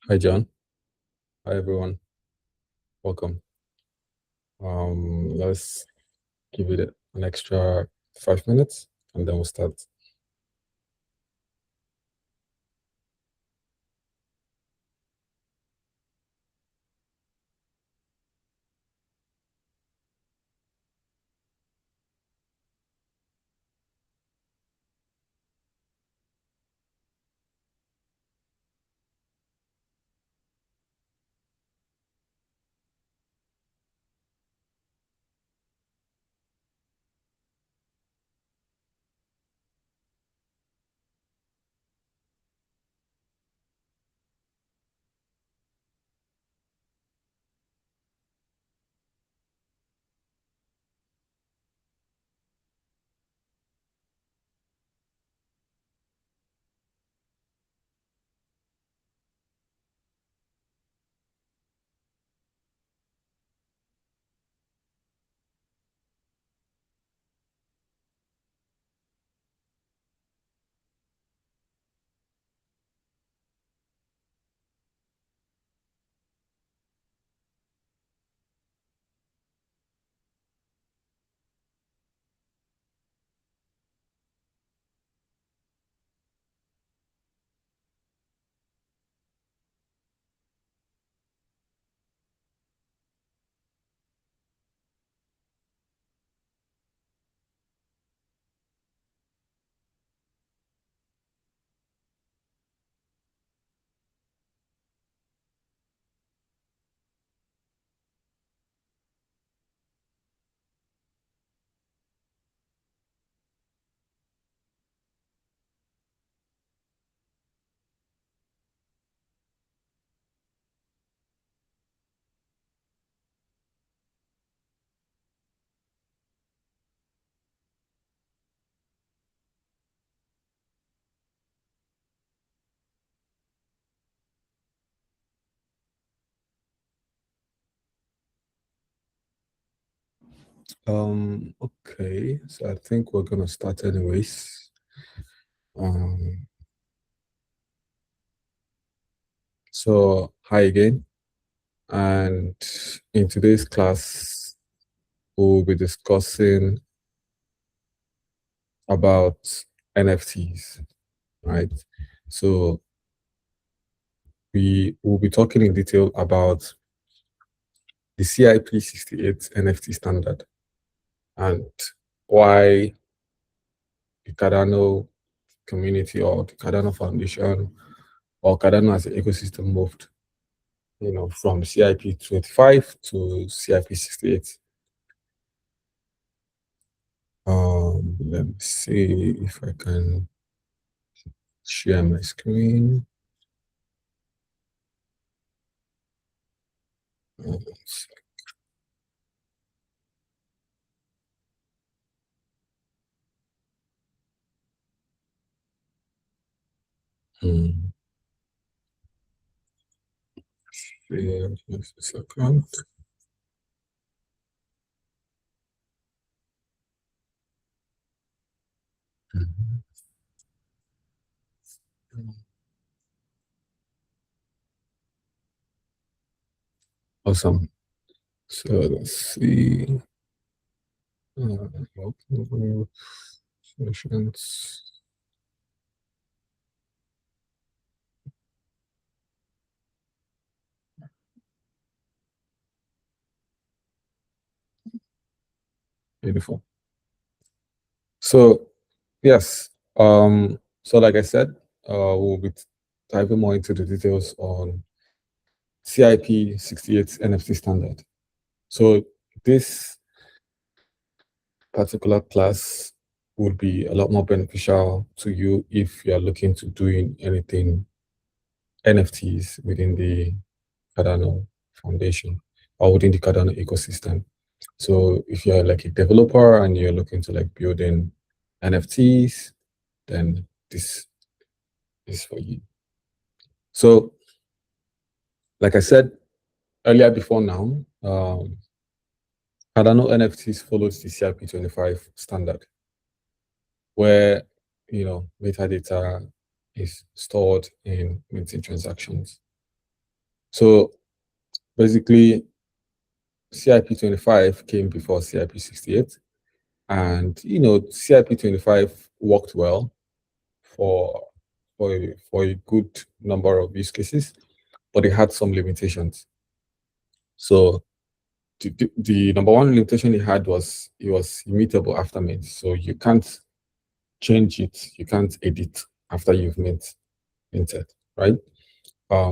Hi, John. Hi, everyone. Welcome. Let's give it an extra 5 minutes and then we'll start. Okay, so I think we're gonna start anyways. Um, so hi again, and in today's class, we'll be discussing about NFTs, right? So we will be talking in detail about the CIP68 NFT standard and why the Cardano community or the Cardano Foundation or Cardano as an ecosystem moved, from CIP 25 to CIP 68. Let me see if I can share my screen. Uh, hmm, Share just a second. Mhm. Awesome. So let's see. Open group sessions. Beautiful. So yes, so like I said, we'll be diving more into the details on CIP 68 NFT standard. So this particular class would be a lot more beneficial to you if you are looking to doing anything NFTs within the Cardano Foundation or within the Cardano ecosystem. So if you're like a developer and you're looking to like building NFTs, then this is for you. So like I said earlier before now, Cardano NFTs follows the CRP25 standard, where metadata is stored in minting transactions. So basically, CIP 25 came before CIP 68, and CIP 25 worked well for a good number of use cases, but it had some limitations. So the number one limitation it had was it was immutable after mint. So you can't change it, you can't edit after you've minted, right?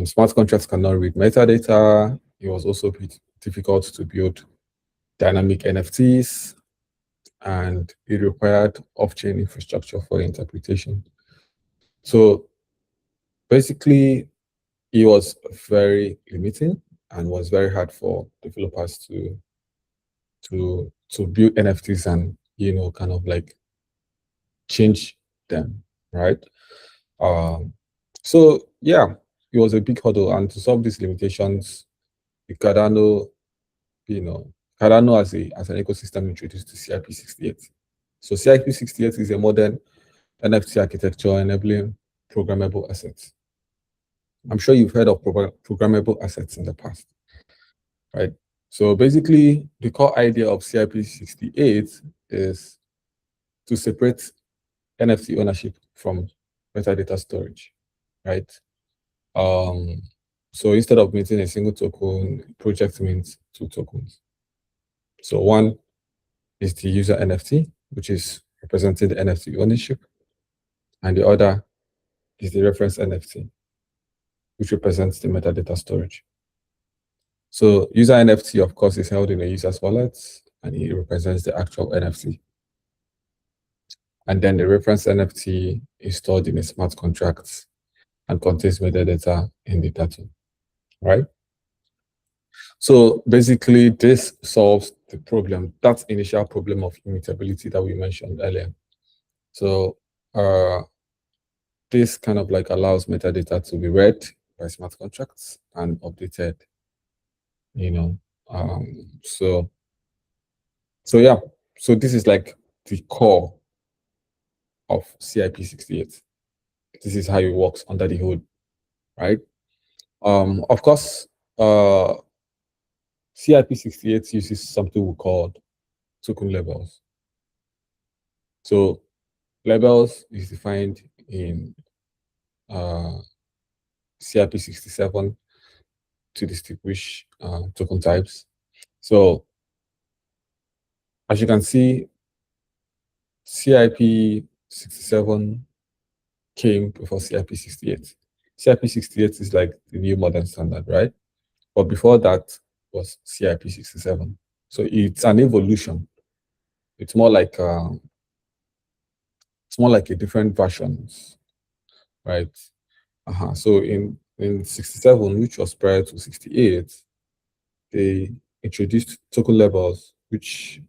Smart contracts cannot read metadata. It was also difficult to build dynamic NFTs, and it required off-chain infrastructure for interpretation. So basically, it was very limiting and was very hard for developers to build NFTs and kind of like change them, right? Um, so yeah, it was a big hurdle, and to solve these limitations, the Cardano, Cardano as an ecosystem introduced to CIP 68. So CIP 68 is a modern NFT architecture enabling programmable assets. I'm sure you've heard of programmable assets in the past, right? So basically, the core idea of CIP 68 is to separate NFT ownership from metadata storage, right? So instead of minting a single token, project mints two tokens. So one is the user NFT, which is representing the NFT ownership, and the other is the reference NFT, which represents the metadata storage. So user NFT, of course, is held in a user's wallet, and it represents the actual NFT. And then the reference NFT is stored in a smart contract and contains metadata in the data, right? So basically, this solves the problem, that initial problem of immutability that we mentioned earlier. So this kind of like allows metadata to be read by smart contracts and updated, so yeah, so this is like the core of CIP 68. This is how it works under the hood, right? Of course, CIP 68 uses something we call token labels. So labels is defined in CIP 67 to distinguish token types. So as you can see, CIP 67 came before CIP 68. CIP 68 is like the new modern standard, right? But before that was CIP 67. So it's an evolution. It's more like a different versions, right? So in 67, which was prior to 68, they introduced token labels, which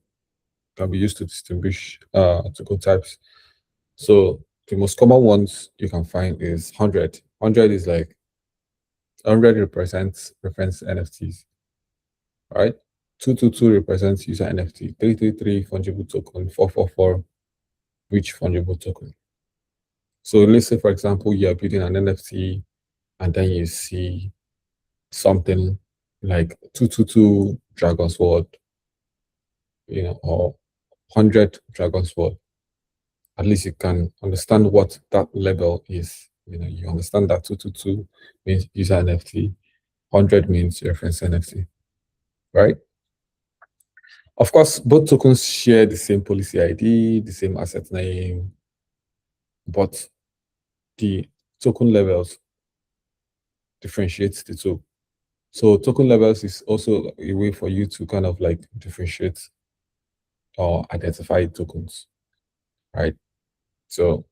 can be used to distinguish token types. So the most common ones you can find is 100. 100 is like 100 represents reference NFTs, right? 222 represents user NFT. 333 fungible token. 444 which fungible token. So let's say, for example, you're building an NFT and then you see something like 222 Dragon Sword, or 100 Dragon Sword. At least you can understand what that label is. You understand that 222 means user NFT, 100 means reference NFT, right? Of course, both tokens share the same policy ID, the same asset name, but the token levels differentiate the two. So token levels is also a way for you to kind of like differentiate or identify tokens, right? So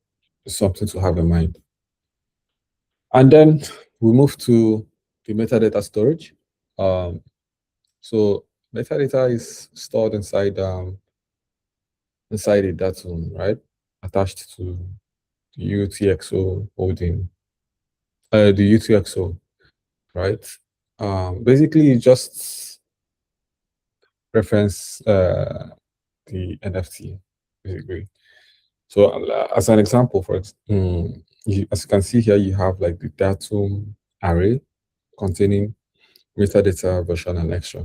it's something to have in mind. And then we move to the metadata storage. So metadata is stored inside a datum, right? Attached to the UTXO holding, the UTXO, right? Basically, you just reference the NFT, basically. So as an example, as you can see here, you have like the datum array containing metadata, version, and extra.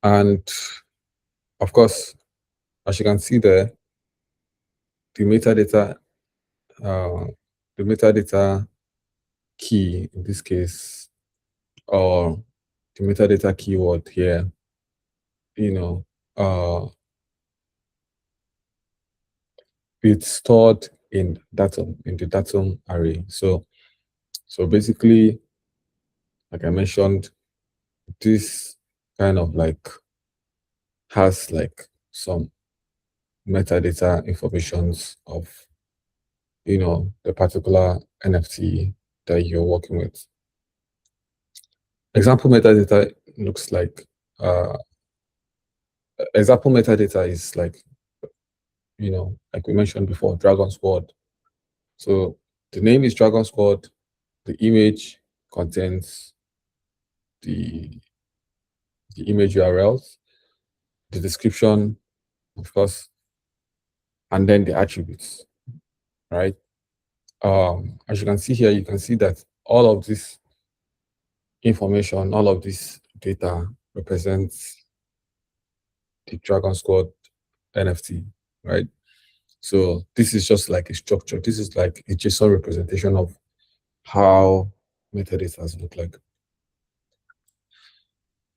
And of course, as you can see there, the metadata, uh, the metadata key in this case, or the metadata keyword here, it's stored in the datum array. So basically, like I mentioned, this kind of like has like some metadata informations of the particular NFT that you're working with. Example metadata looks like example metadata is like like we mentioned before, Dragon Squad. So the name is Dragon Squad, the image contains the image URLs, the description, of course, and then the attributes, right? As you can see here, you can see that all of this information, all of this data represents the Dragon Squad NFT, right? So this is just like a structure. This is like a JSON representation of how metadata look like.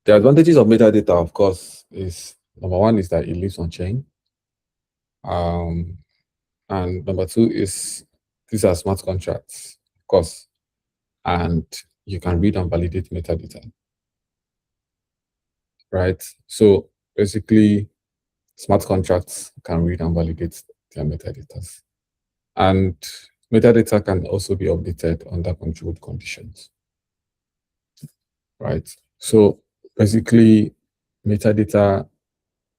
The advantages of metadata, of course, is number one is that it lives on chain. And number two is these are smart contracts, of course, and you can read and validate metadata, right? So basically, smart contracts can read and validate their metadata. And metadata can also be updated under controlled conditions, right? So basically, metadata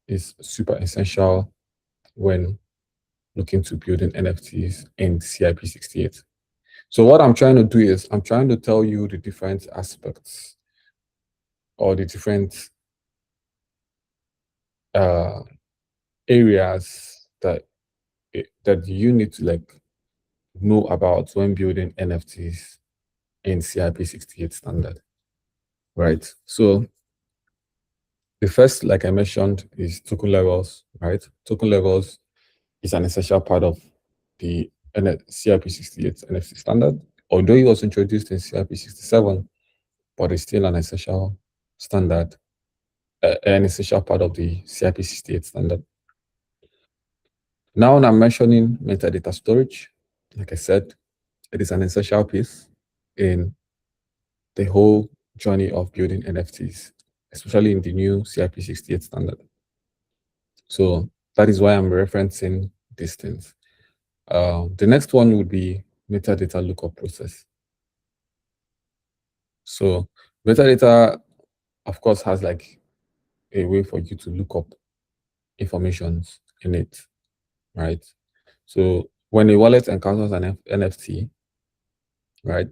is super essential when looking to building NFTs in CIP68. So what I'm trying to do is I'm trying to tell you the different aspects or the different areas that you need to like know about when building NFTs in CIP68 standard, right? So the first, like I mentioned, is token levels, right? Token levels is an essential part of the CIP68 NFT standard, although it was introduced in CIP67, but it's still an essential standard, an essential part of the CIP68 standard. Now, when I'm mentioning metadata storage, like I said, it is an essential piece in the whole journey of building NFTs, especially in the new CIP68 standard. So that is why I'm referencing these things. The next one would be metadata lookup process. So metadata, of course, has like a way for you to look up informations in it, right? So when a wallet encounters an NFT, right,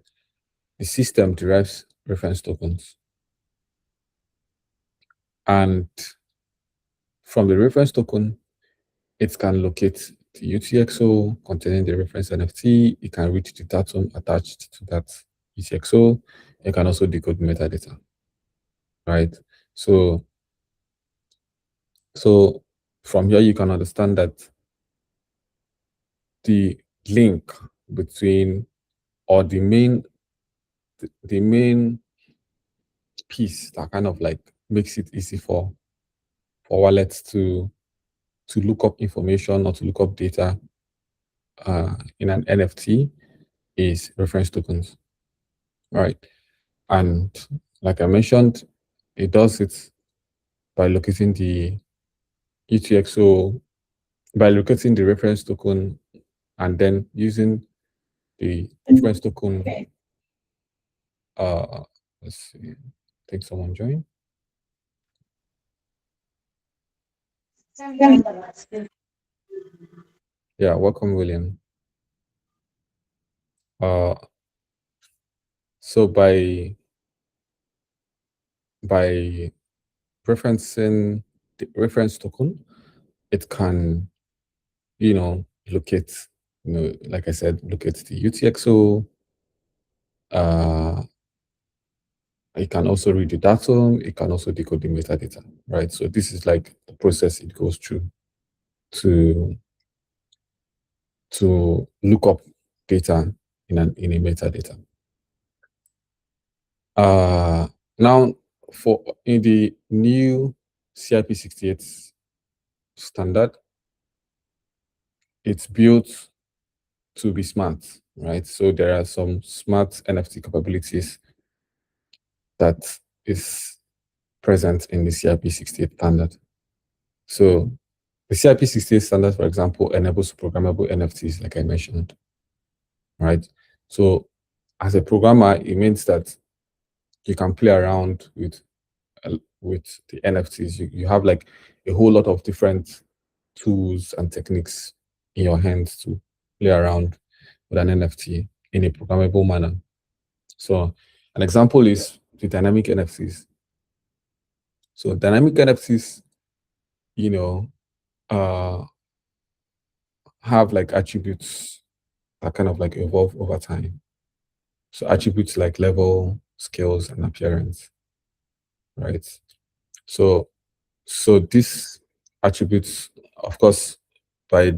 the system derives reference tokens. And from the reference token, it can locate the UTXO containing the reference NFT. It can read the datum attached to that UTXO. It can also decode metadata, right? So from here, you can understand that the link between, or the main piece that kind of like makes it easy for wallets to look up information or to look up data in an NFT is reference tokens, right? And like I mentioned, it does it by locating the UTXO, by locating the reference token and then using the reference token. Let's see, I think someone joined. Yeah, welcome, William. So by referencing the reference token, it can, locate, like I said, locate the UTXO, It can also read the datum. It can also decode the metadata, right? So this is like the process it goes through to look up data in a metadata. Now, for in the new CIP68 standard, it's built to be smart, right? So there are some smart NFT capabilities that is present in the CIP68 standard. So the CIP68 standard, for example, enables programmable NFTs, like I mentioned, right? So as a programmer, it means that you can play around with the NFTs. You have like a whole lot of different tools and techniques in your hands to play around with an NFT in a programmable manner. So an example is the dynamic NFTs. So dynamic NFTs, you know, have like attributes that kind of like evolve over time. So attributes like level, scales, and appearance, right? So these attributes, of course, by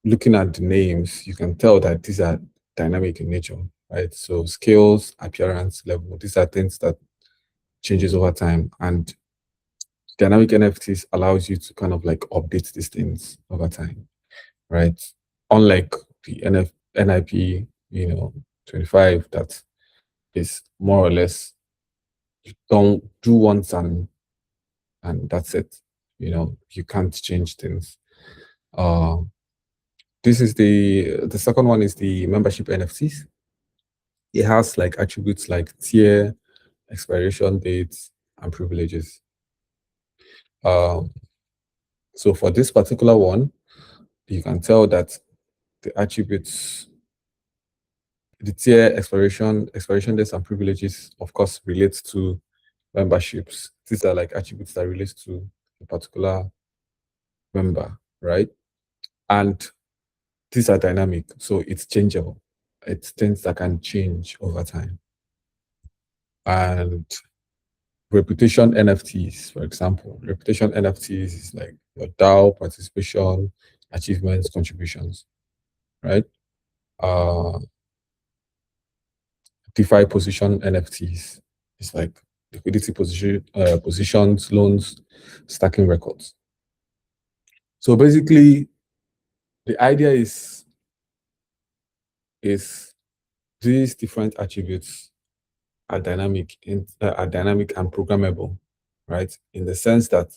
looking at the names, you can tell that these are dynamic in nature, right? So scales, appearance, level, these are things that changes over time. And dynamic NFTs allows you to kind of like update these things over time, right? Unlike the NIP, 25, that is more or less don't do once and that's it. You can't change things. This is the second one is the membership NFTs. It has like attributes like tier, expiration dates, and privileges. So for this particular one, you can tell that the attributes, the tier, expiration dates, and privileges, of course, relates to memberships. These are like attributes that relate to a particular member, right? And these are dynamic, so it's changeable. It's things that can change over time. And reputation NFTs, for example, reputation NFTs is like your DAO, participation, achievements, contributions, right? DeFi position NFTs is like liquidity positions, loans, stacking records. So basically, the idea is these different attributes are dynamic and programmable, right? In the sense that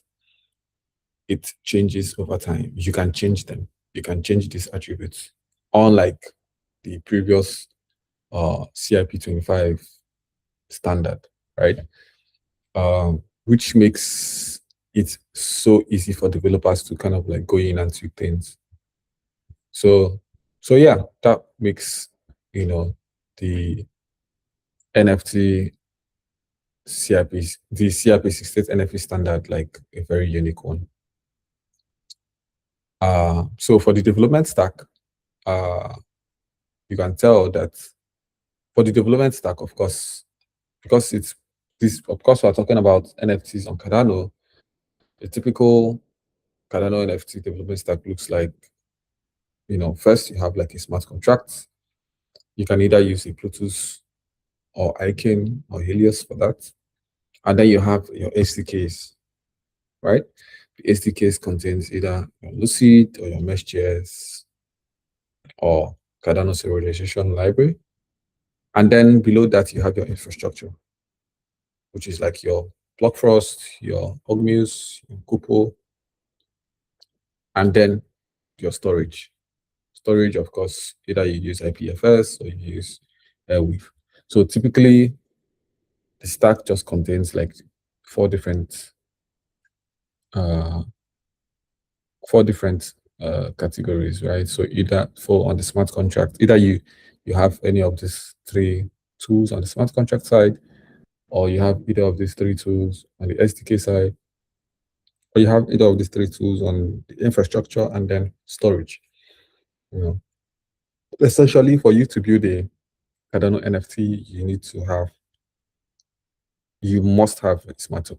it changes over time. You can change them. You can change these attributes, unlike the previous CIP25 standard, right? Which makes it so easy for developers to kind of like go in and tweak things. So yeah, that makes the NFT the CIP68 NFT standard like a very unique one. So for the development stack, you can tell that for the development stack, of course, because of course, we're talking about NFTs on Cardano. A typical Cardano NFT development stack looks like, first you have like a smart contract. You can either use a Plutus or Icon or Helios for that. And then you have your SDKs, right? The SDKs contains either your Lucid or your Mesh.js or Cardano serialization library. And then below that, you have your infrastructure, which is like your Blockfrost, your Ogmuse, your Kupo, and then your storage. Storage, of course, either you use IPFS or you use Airweave. So typically, the stack just contains like four different categories, right? So either on the smart contract, either you have any of these three tools on the smart contract side, or you have either of these three tools on the SDK side, or you have either of these three tools on the infrastructure and then storage. Essentially, for you to build a Cardano NFT, you must have a smart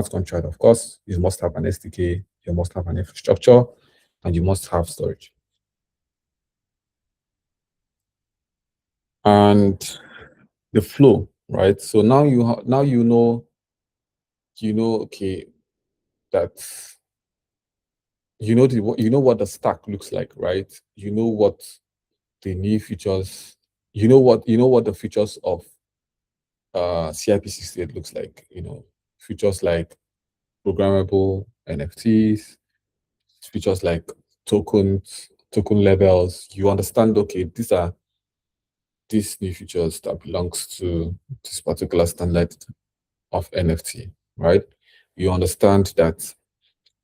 contract, of course. You must have an SDK, you must have an infrastructure, and you must have storage. And the flow, right? So now you know, okay, that you know what the stack looks like, right? You know what the new features, you know what the features of CIP68 looks like. Features like programmable NFTs, features like tokens, token levels. You understand, okay, these new features that belongs to this particular standard of NFT, right? You understand that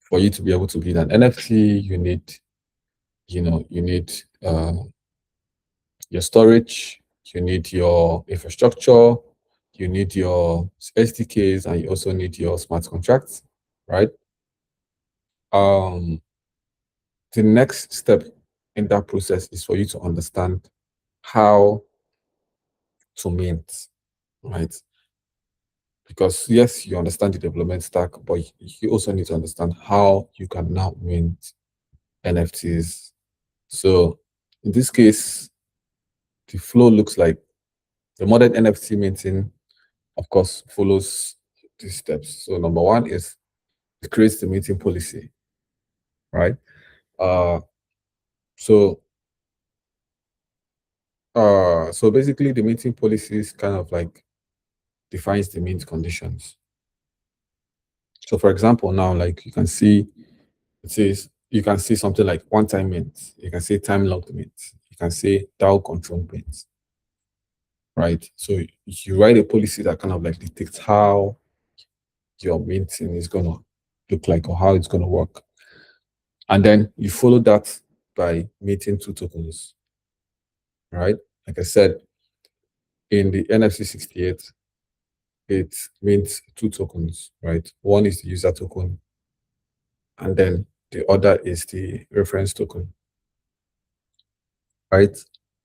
for you to be able to build an NFT, you need your storage, you need your infrastructure, you need your SDKs, and you also need your smart contracts, right? The next step in that process is for you to understand how to mint, right? Because yes, you understand the development stack, but you also need to understand how you can now mint NFTs. So in this case, the flow looks like the modern NFT minting, of course, follows these steps. So number one is it creates the minting policy, right? Uh, so so basically the minting policy is kind of like defines the mint conditions. So for example, now like you can see you can see something like one-time mint, you can say time-locked mint, you can say DAO control mint, right? So you write a policy that kind of like dictates how your minting is gonna look like or how it's gonna work. And then you follow that by minting two tokens, right? Like I said, in the NFC 68, it mints two tokens, right? One is the user token, and then the other is the reference token, right?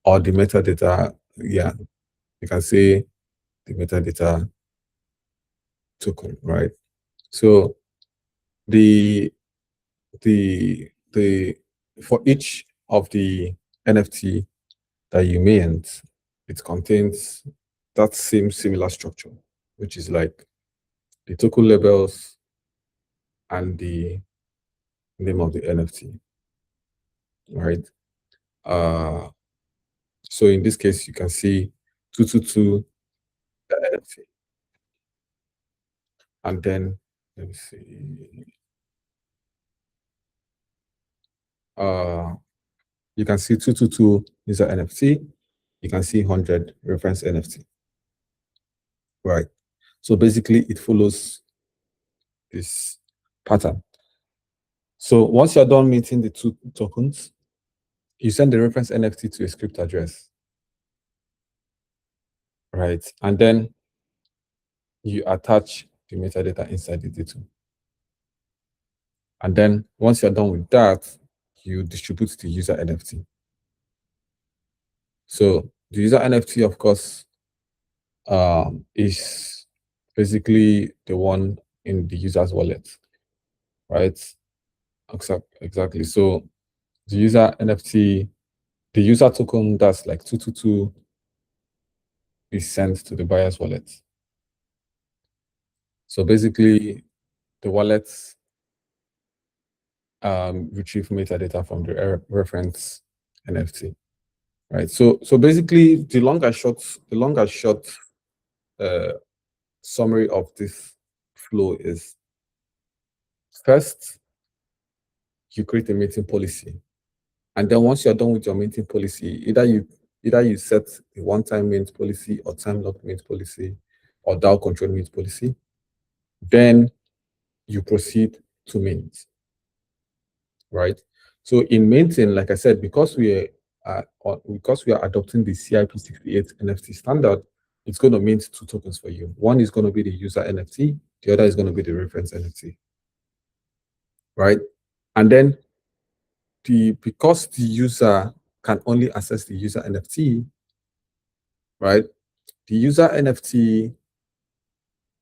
Or the metadata, yeah, you can say the metadata token, right? So the the for each of the NFT that you mint, it contains that same similar structure, which is like the token labels and the name of the NFT, right? Uh, so in this case, you can see 222 the NFT, and then let me see. You can see 222 is an NFT. You can see 100 reference NFT, right? So basically, it follows this pattern. So once you're done minting the two tokens, you send the reference NFT to a script address, right? And then you attach the metadata inside the D2. And then once you're done with that, you distribute the user NFT. So the user NFT, of course, is basically the one in the user's wallet, right? Exactly. So the user NFT, the user token that's like 222 is sent to the buyer's wallet. So basically, the wallets retrieve metadata from the reference NFT, right? So basically, the long and short uh, summary of this flow is: first, you create a minting policy, and then once you're done with your minting policy, either you set a one-time mint policy or time-locked mint policy or DAO control mint policy, then you proceed to mint, right? So in minting, like I said, because we are adopting the CIP68 NFT standard, it's going to mint two tokens for you. One is going to be the user NFT, the other is going to be the reference NFT, right? And then because the user can only access the user NFT, right? The user NFT,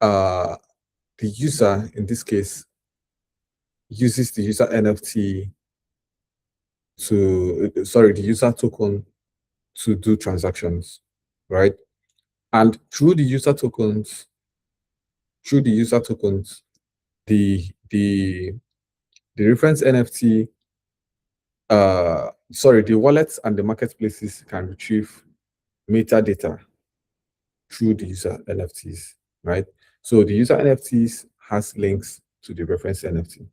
the user in this case uses the user NFT the user token to do transactions, right? And through the user tokens, the the the reference NFT, the wallets and the marketplaces can retrieve metadata through the user NFTs, right? So the user NFTs has links to the reference NFT.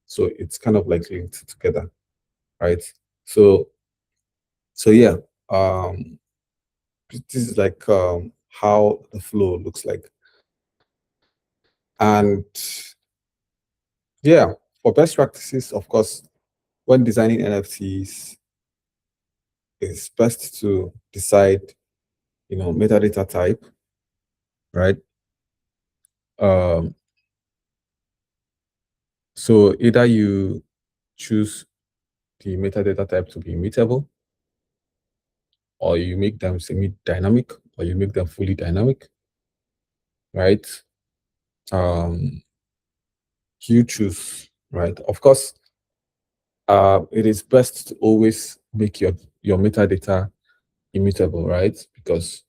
So it's kind of like linked together, right? So yeah, this is like how the flow looks like. And yeah, for best practices, of course, when designing NFTs, it's best to decide, metadata type, right? Um, so either you choose the metadata type to be immutable, or you make them semi-dynamic, or you make them fully dynamic, right? You choose, right? Of course, it is best to always make your metadata immutable, right? Because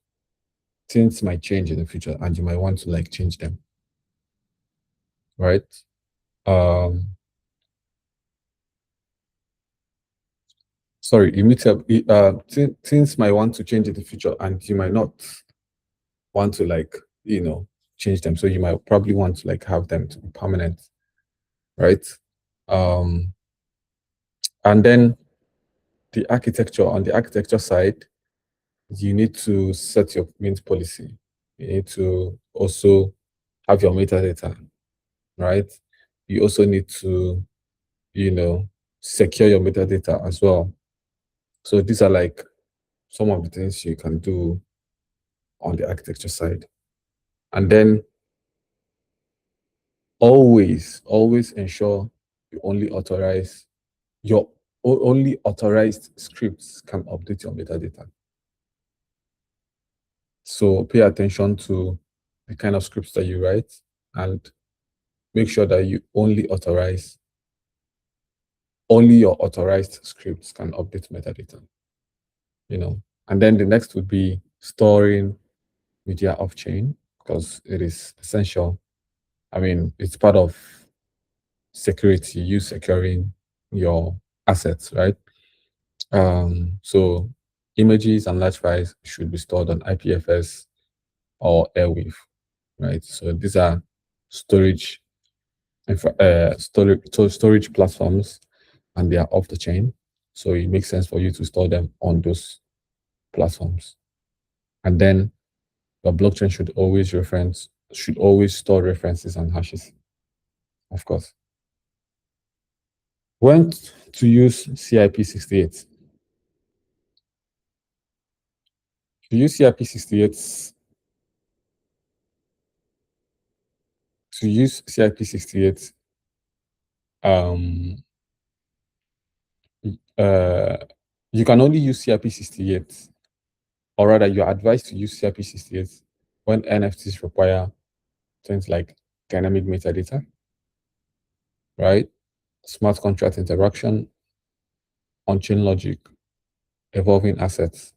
things might change in the future and you might want to like change them, right? Um, immutable, things might want to change in the future and you might not want to like, change them. So you might probably want to like have them to be permanent, right? And then on the architecture side, you need to set your mint policy. You need to also have your metadata, right? You also need to, secure your metadata as well. So these are like some of the things you can do on the architecture side. And then always ensure your only authorized scripts can update your metadata. So pay attention to the kind of scripts that you write and make sure that only your authorized scripts can update metadata. And then the next would be storing media off-chain, because it is essential. I mean, it's part of security, you securing your assets, right? So images and large files should be stored on IPFS or Airwave, right? So these are storage platforms, and they are off the chain. So it makes sense for you to store them on those platforms. And then the blockchain should always store references and hashes, of course. When to use CIP68? To use CIP68, um, you can only use CIP68, or rather, you're advised to use CIP68 when NFTs require things like dynamic metadata, right? Smart contract interaction, on-chain logic, evolving assets.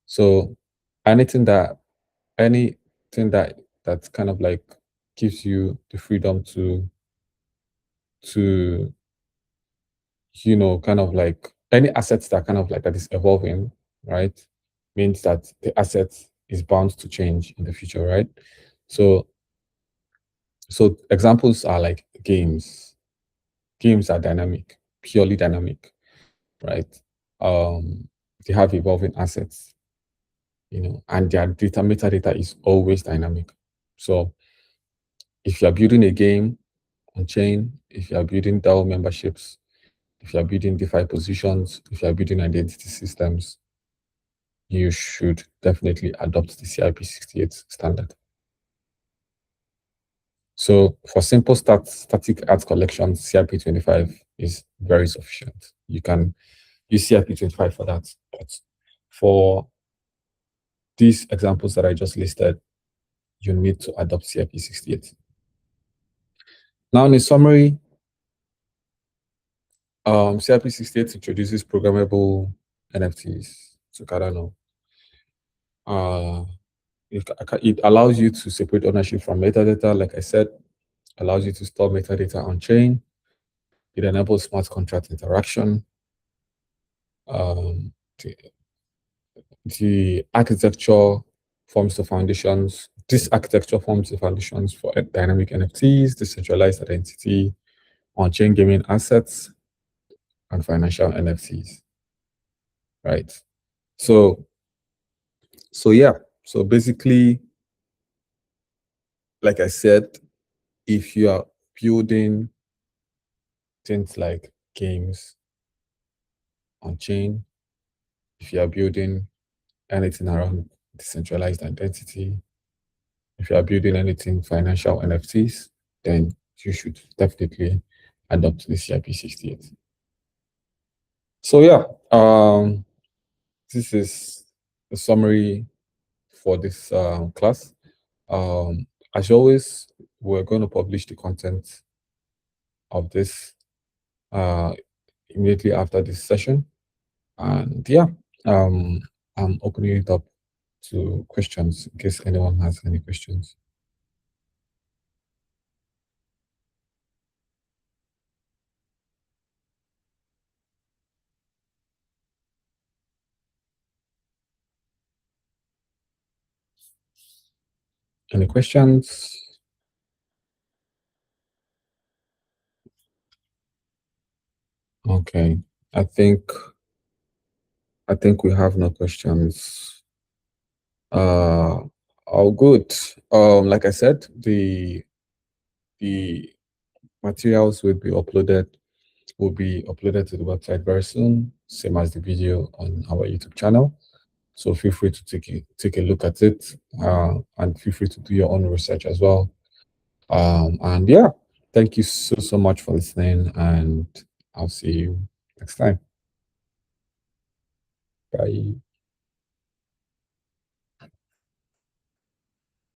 So anything that kind of like gives you the freedom to kind of like any assets that kind of like that is evolving, right, means that the asset is bound to change in the future, right? So examples are like games. Games are dynamic, purely dynamic, right? They have evolving assets, and their metadata is always dynamic. So if you're building a game on chain, if you're building DAO memberships, if you're building DeFi positions, if you're building identity systems, you should definitely adopt the CIP68 standard. So for simple static art collection, CIP25 is very sufficient. You can use CIP25 for that. But for these examples that I just listed, you need to adopt CIP 68. Now, in summary, CIP 68 introduces programmable NFTs to Cardano. It allows you to separate ownership from metadata, like I said, allows you to store metadata on chain. It enables smart contract interaction. Um, the, the architecture forms the foundations. This architecture forms the foundations for dynamic NFTs, decentralized identity, on-chain gaming assets, and financial NFTs. Right. So yeah. So basically, like I said, if you are building things like games on chain, if you are building anything around decentralized identity, if you are building anything financial NFTs, then you should definitely adopt the CIP 68. So yeah, this is the summary for this class. As always, we're going to publish the content of this immediately after this session. And yeah, I'm opening it up to questions in case anyone has any questions. Any questions? Okay, I think we have no questions. All good. Like I said, the materials will be uploaded to the website very soon, same as the video on our YouTube channel. So feel free to take a look at it, and feel free to do your own research as well. And yeah, thank you so much for listening, and I'll see you next time. Bye.